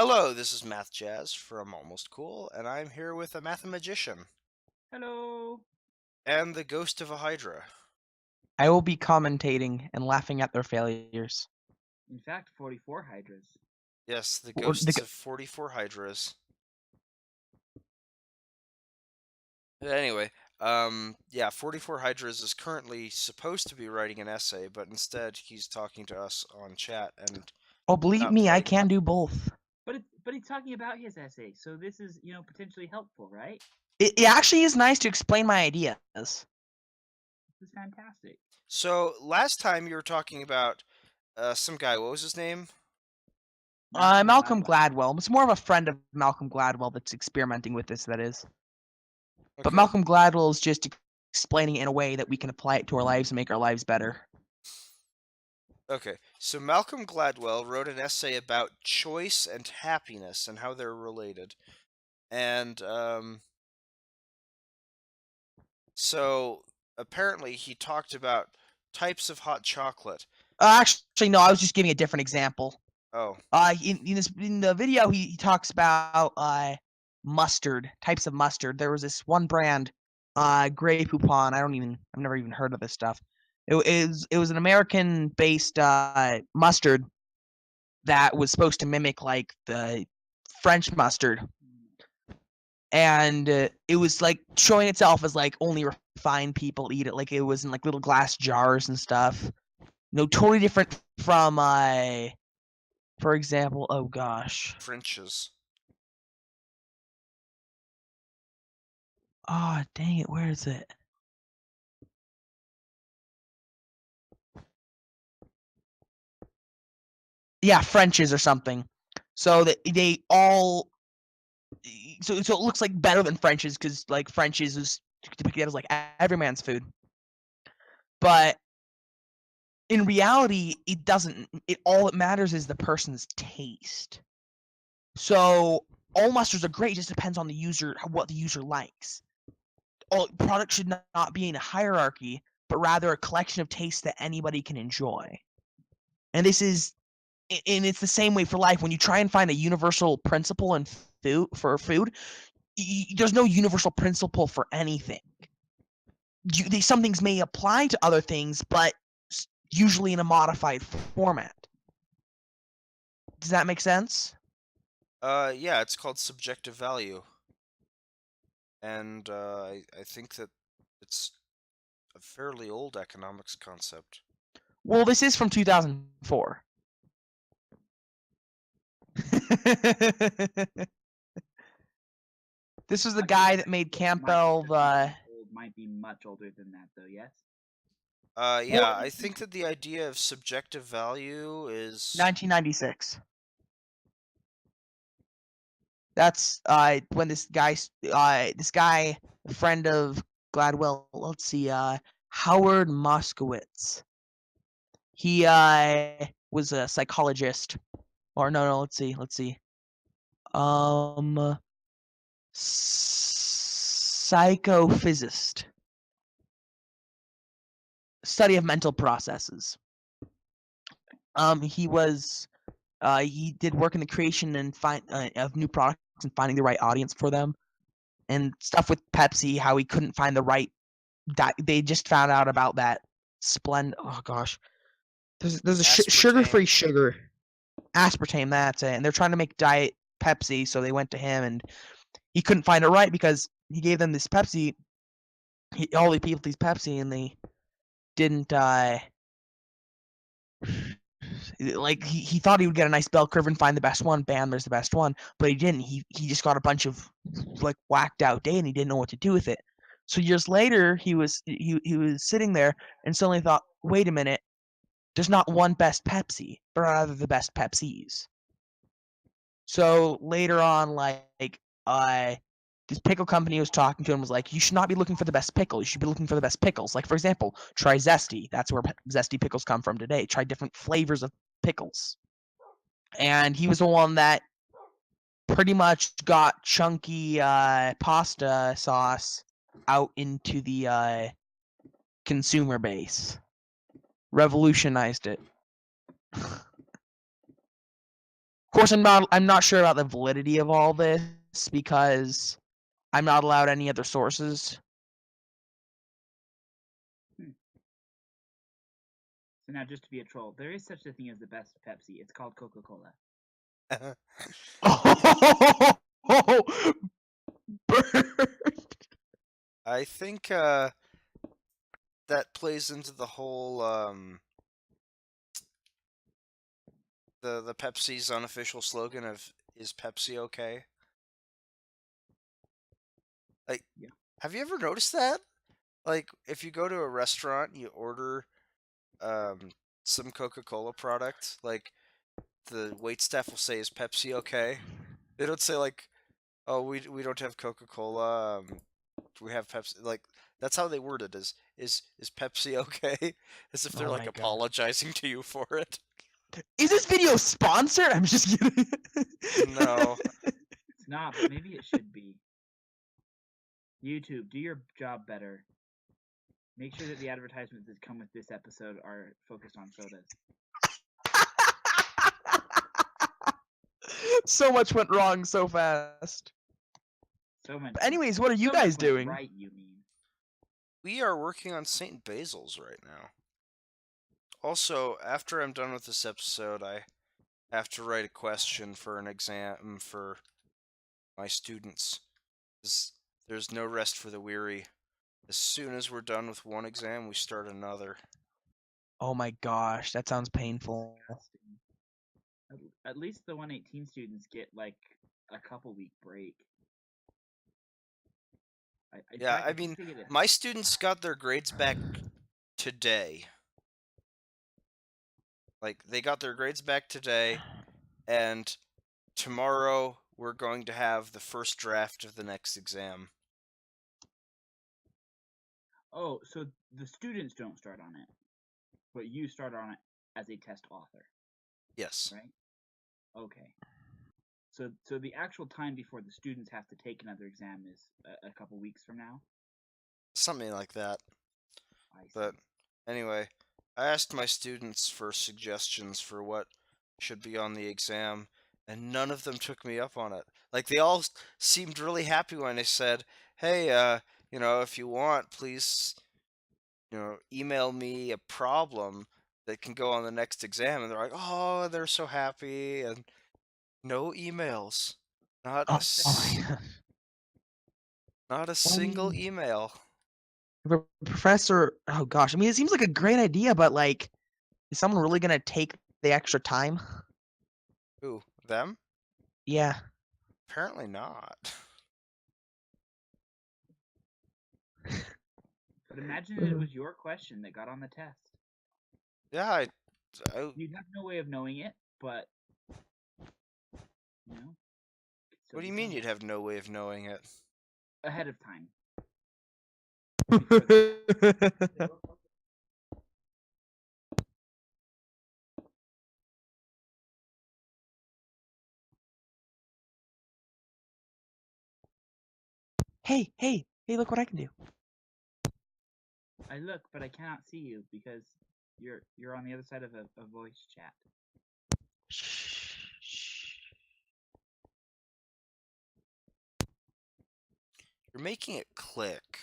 Hello, this is mathjazz from Almost Cool, and I'm here with a mathemagician Hello. and the ghost of a hydra. I will be commentating and laughing at their failures. In fact, 44 hydras. Yes, the Or the ghosts g- of 44 hydras. Anyway, yeah, 44 hydras is currently supposed to be writing an essay, but instead he's talking to us on chat and Oh, believe not me, I polite. can do both. But he's talking about his essay, so this is, potentially helpful, right? It actually is nice to explain my ideas. This is fantastic. So last time you were talking about some guy. What was his name? Malcolm Gladwell. Gladwell. It's more of a friend of Malcolm Gladwell that's experimenting with this, that is. But Okay. Malcolm Gladwell is just explaining it in a way that we can apply it to our lives and make our lives better. Okay, so Malcolm Gladwell wrote an essay about choice and happiness and how they're related. And so apparently he talked about types of hot chocolate. Actually, no, I was just giving a different example. Oh, In the video, he talks about mustard, types of mustard. There was this one brand, Grey Poupon. I've never even heard of this stuff. It was an American-based mustard that was supposed to mimic like the French mustard, and it was like showing itself as like only refined people eat it. Like it was in like little glass jars and stuff. Totally different from for example, oh gosh. French's. Oh, dang it, where is it? Yeah, French's or something. So that they all so it looks like better than French's because like French's is depicted as like every man's food. But in reality, it doesn't it all that matters is the person's taste. So all mustards are great, it just depends on the user what the user likes. All products should not be in a hierarchy, but rather a collection of tastes that anybody can enjoy. And it's the same way for life. When you try and find a universal principle in food, there's no universal principle for anything. Some things may apply to other things, but usually in a modified format. Does that make sense? Yeah, it's called subjective value. And I think that it's a fairly old economics concept. Well, this is from 2004. This was the guy that made Campbell the. Might be much older than that, though. Yes. Yeah, I think that the idea of subjective value is 1996. That's when this guy, a friend of Gladwell. Let's see, Howard Moskowitz. He was a psychologist, or no. Let's see. Psychophysicist. Study of mental processes. He did work in the creation and of new products and finding the right audience for them, and stuff with Pepsi. How he couldn't find the right. They just found out about that Oh gosh, there's a sugar-free sugar, aspartame. That's it. And they're trying to make diet Pepsi, so they went to him, and he couldn't find it right because he gave them this Pepsi. All the people these Pepsi, and they didn't like he thought he would get a nice bell curve and find the best one. Bam, there's the best one. But he didn't. He just got a bunch of like whacked out data, and he didn't know what to do with it. So years later, he was sitting there and suddenly thought, wait a minute, there's not one best Pepsi, but rather the best Pepsis. So later on, this pickle company was talking to him, was like, you should not be looking for the best pickle. You should be looking for the best pickles. Like, for example, try Zesty. That's where Zesty pickles come from today. Try different flavors of pickles. And he was the one that pretty much got chunky pasta sauce out into the consumer base. Revolutionized it. course, I'm not sure about the validity of all this because I'm not allowed any other sources. So now, just to be a troll, there is such a thing as the best Pepsi. It's called Coca-Cola. Oh, bird. I think that plays into the whole the Pepsi's unofficial slogan of "Is Pepsi okay?" Like, Yeah. have you ever noticed that? Like, if you go to a restaurant, you order some Coca-Cola product, like the waitstaff will say, "Is Pepsi okay?" They don't say like, "Oh, we don't have Coca-Cola. We have Pepsi." Like that's how they word it. Is Pepsi okay? As if they're Oh like my god. apologizing to you for it. Is this video sponsored? I'm just kidding. No. It's not, but maybe it should be. YouTube, do your job better. Make sure that the advertisements that come with this episode are focused on sodas. So much went wrong so fast. So much. But anyways, what are you so much guys went doing? right, you mean? We are working on St. Basil's right now. Also, after I'm done with this episode, I have to write a question for an exam for my students. There's no rest for the weary. As soon as we're done with one exam, we start another. Oh my gosh, that sounds painful. Disgusting. At least the 118 students get like a couple week break. In Yeah, fact, I think mean, they get a- my students got their grades back today. Like, they got their grades back today, and tomorrow we're going to have the first draft of the next exam. Oh, so the students don't start on it, but you start on it as a test author, Yes. right? Okay. So the actual time before the students have to take another exam is a couple weeks from now. Something like that. I see. But anyway, I asked my students for suggestions for what should be on the exam, and none of them took me up on it. Like they all seemed really happy when I said, "Hey, if you want, please, email me a problem that can go on the next exam." And they're like, "Oh, they're so happy." And no emails. Not a Oh s- my god. not a Well, I single mean, email. professor, oh gosh, I mean, it seems like a great idea, but like, is someone really gonna take the extra time? Who? Them? Yeah. Apparently not. But imagine it was your question that got on the test. Yeah, I You'd have no way of knowing it, but you know, could still what do be you mean done you'd have no way of knowing it? ahead of time. Before the test. Hey, look what I can do. I look, but I cannot see you because you're on the other side of a voice chat. Shh. You're making it click.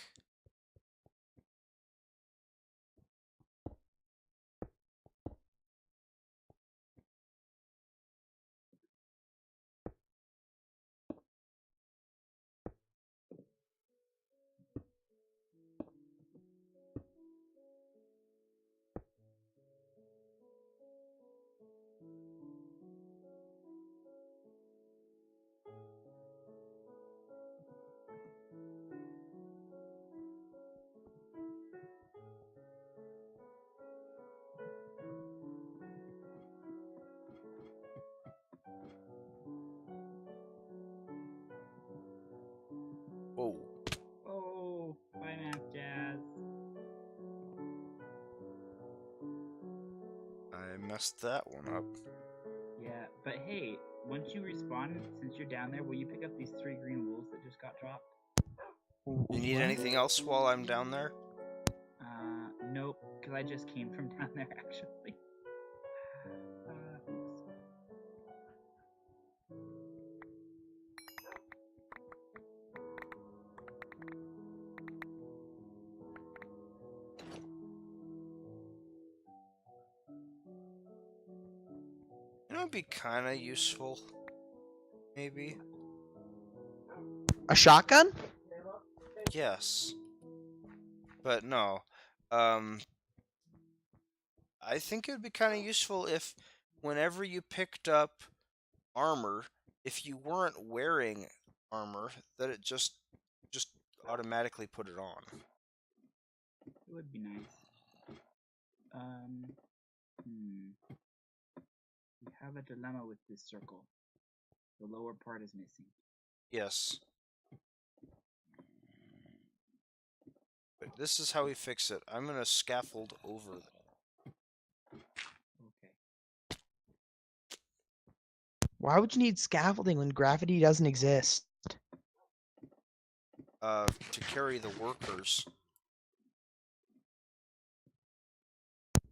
Whoa. Oh, bye, mathjazz. I messed that one up. Yeah, but hey, once you respawn, since you're down there, will you pick up these 3 green wools that just got dropped? You need What? anything else while I'm down there? Nope, because I just came from down there actually. Oops. know, it'd be kind of useful, maybe. A shotgun? Yes, but no. Um, I think it would be kind of useful if, whenever you picked up armor, if you weren't wearing armor, that it just automatically put it on. It would be nice. We have a dilemma with this circle. The lower part is missing. Yes. But this is how we fix it. I'm gonna scaffold over them. Okay. Why would you need scaffolding when gravity doesn't exist? To carry the workers.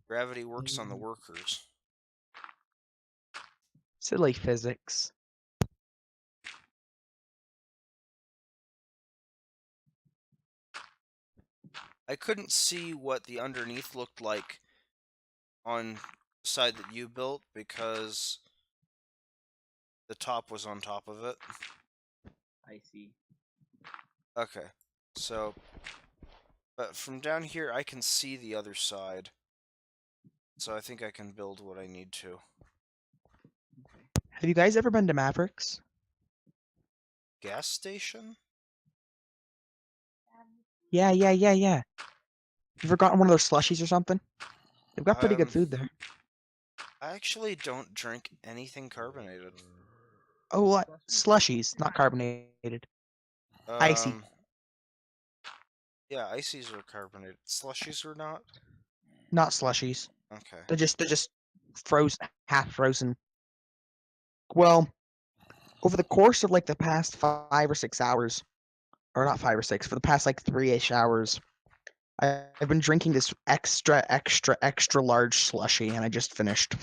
Gravity works on the workers. Silly physics. I couldn't see what the underneath looked like on the side that you built because the top was on top of it. I see. Okay, so, but from down here I can see the other side. So I think I can build what I need to. Okay. Have you guys ever been to Mavericks? Gas station? Yeah. You ever gotten one of those slushies or something? They've got pretty good Um, food there. I actually don't drink anything carbonated. Oh, what? Slushies? Slushies, not carbonated. Icy. Um, yeah, ices are carbonated. Slushies are not? Not slushies. Okay. They're just frozen, half frozen. Well, over the course of like the past 5 or 6 hours, or not 5 or 6, for the past like 3-ish hours, I've been drinking this extra large slushy, and I just finished.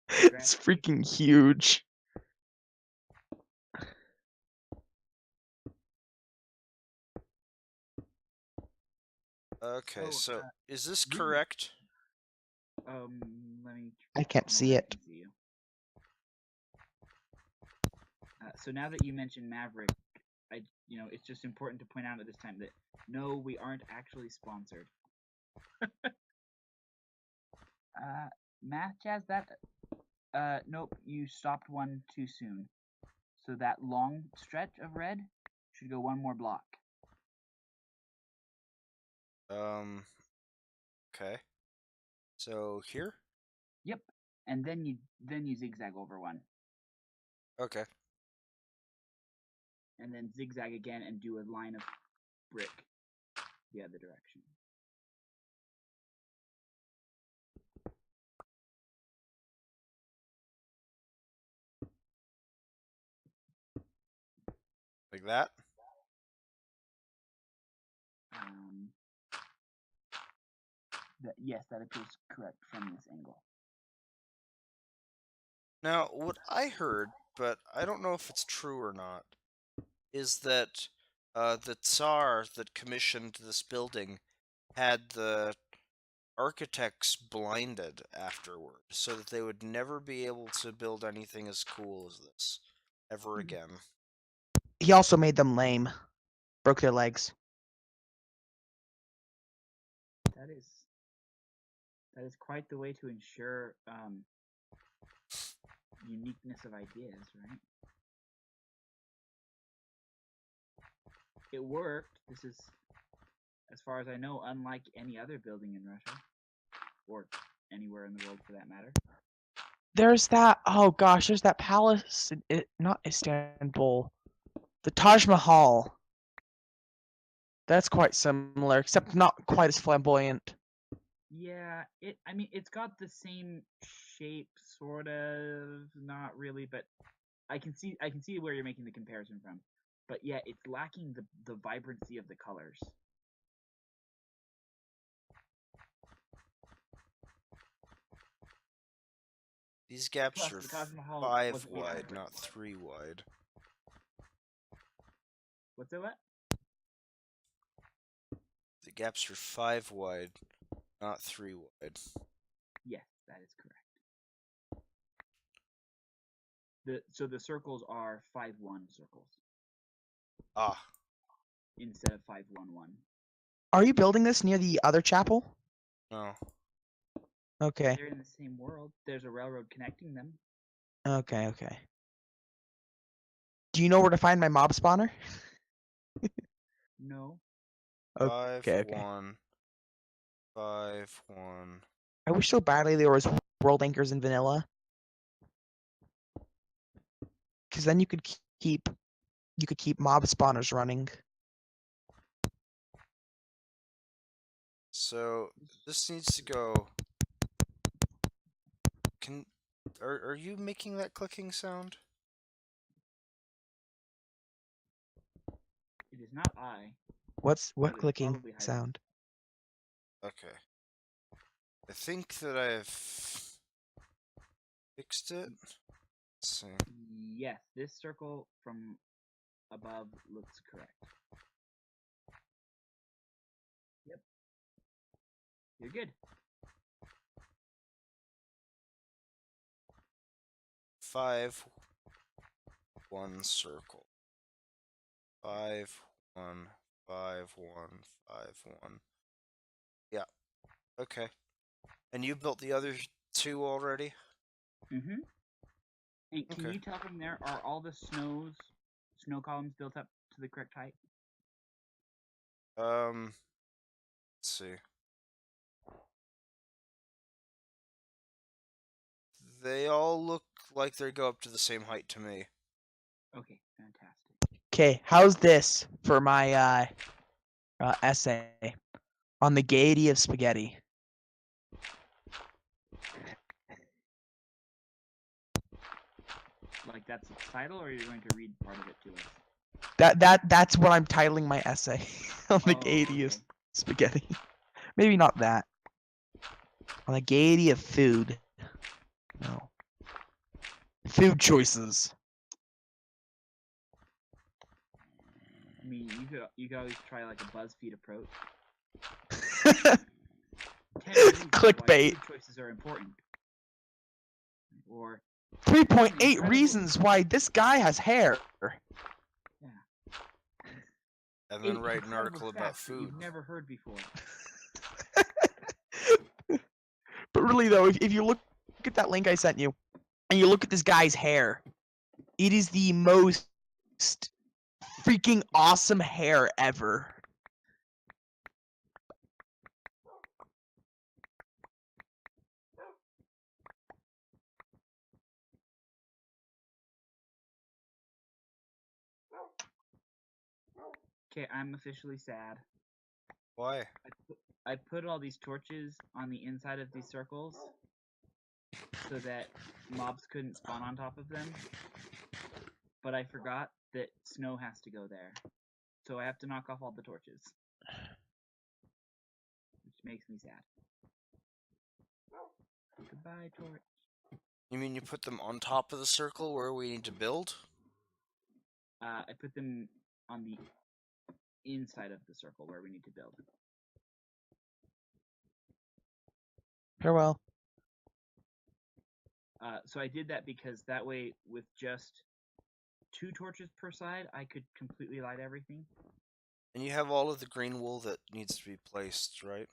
It's freaking huge. Okay, So, so is this you- correct? Let me. I can't no, see I it. can see you. So now that you mentioned Maverick, it's just important to point out at this time that no, we aren't actually sponsored. mathjazz, nope, you stopped one too soon. So that long stretch of red should go one more block. Okay. So here? Yep, and then you zigzag over one, Okay. and then zigzag again and do a line of brick the other direction. Like that? Yes, that appears correct from this angle. Now, what I heard, but I don't know if it's true or not, is that the Tsar that commissioned this building had the architects blinded afterward, so that they would never be able to build anything as cool as this ever again. He also made them lame. Broke their legs. That is quite the way to ensure uniqueness of ideas, right? It worked. This is, as far as I know, unlike any other building in Russia, or anywhere in the world for that matter. There's that. Oh gosh, there's that palace. Not Istanbul. The Taj Mahal. That's quite similar, except not quite as flamboyant. Yeah, it's got the same shape, sort of, not really, but I can see where you're making the comparison from. But yeah, it's lacking the vibrancy of the colors. These gaps Plus, are the Taj Mahal 5 wasn't made out of wide, brick. not 3 wide. What's that? What? The gaps are 5 wide, not 3 wide. Yes, that is correct. So the circles are 5-1 circles Ah, instead of 5-1-1. Are you building this near the other chapel? no. Okay. They're in the same world. There's a railroad connecting them. Okay. Okay. Do you know where to find my mob spawner? No. 5, Okay. Okay. 1, 5, 1. I wish so badly there was world anchors in vanilla, because then you could keep mob spawners running. So this needs to go. Are you making that clicking sound? It is not I. What but it's clicking probably hiding. sound? Okay. I think that I've fixed it. Let's see. Yes, this circle from above looks correct. Yep. You're good. 5, 1 circle. 5, 1, 5, 1, 5, 1. Yeah. Okay. And you built the other 2 already? Mm-hmm. And can Okay. you tell from there, are all the snow columns built up to the correct height? Let's see. They all look like they go up to the same height to me. Okay, fantastic. Okay, how's this for my essay on the gaiety of spaghetti? Like that's the title, or you're going to read part of it to us? That's what I'm titling my essay on the gaiety of okay. spaghetti. Maybe not that. On the gaiety of food. No. Food choices. I mean, you could always try like a BuzzFeed approach. 10 reasons why Clickbait. food choices are important. Or 3.8 incredible- reasons why this guy has hair. And then 8 write an incredible article about facts that food. you've never heard before. But really though, if you look at that link I sent you, and you look at this guy's hair, it is the most freaking awesome hair ever. Okay, I'm officially sad. Why? I put all these torches on the inside of these circles so that mobs couldn't spawn on top of them. But I forgot that snow has to go there. So I have to knock off all the torches. Which makes me sad. Goodbye, torch. You mean you put them on top of the circle where we need to build? I put them on the inside of the circle where we need to build. Farewell. So I did that because that way, with just 2 torches per side, I could completely light everything. And you have all of the green wool that needs to be placed, right?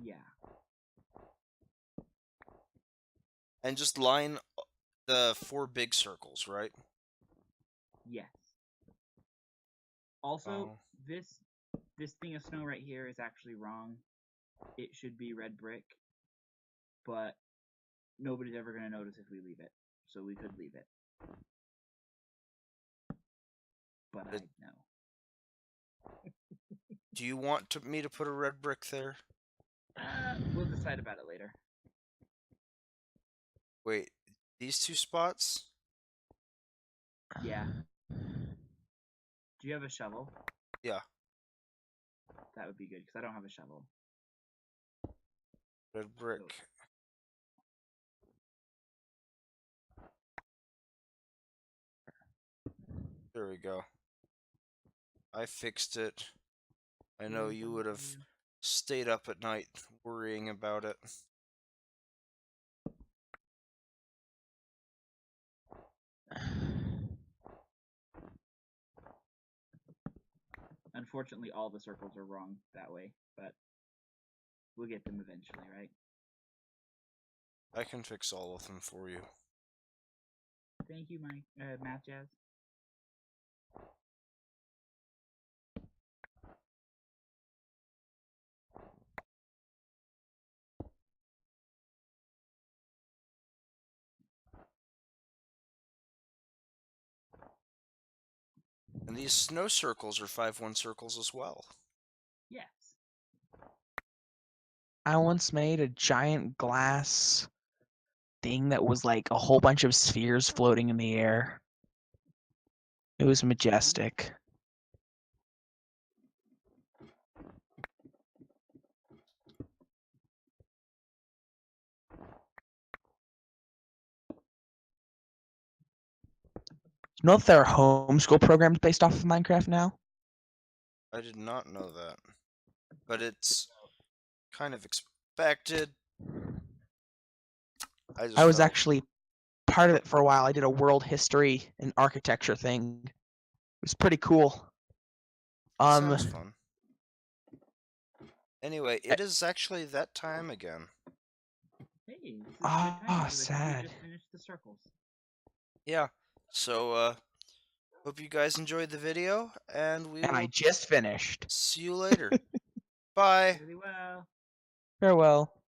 Yeah. And just line the 4 big circles, right? Yes. Also, Oh. this thing of snow right here is actually wrong. It should be red brick, but nobody's ever going to notice if we leave it, so we could leave it. But I know. Do you want me to put a red brick there? We'll decide about it later. Wait, these 2 spots? Yeah. Do you have a shovel? Yeah. That would be good, because I don't have a shovel. Red brick. There we go. I fixed it. I know you would have stayed up at night worrying about it. Unfortunately, all the circles are wrong that way, but we'll get them eventually, right? I can fix all of them for you. Thank you, Mike. Mathjazz. And these snow circles are 5-1 circles as well. Yes. I once made a giant glass thing that was like a whole bunch of spheres floating in the air. It was majestic. You know that there are homeschool programs based off of Minecraft now? I did not know that. But it's kind of expected. I was felt- actually part of it for a while. I did a world history and architecture thing. It was pretty cool. Sounds fun. Anyway, it is actually that time again. Hey, this is good timing, 'cause I think sad. we just finished the circles. Yeah. So, hope you guys enjoyed the video, and we And I will just finished. see you later. Bye. Really well. Farewell.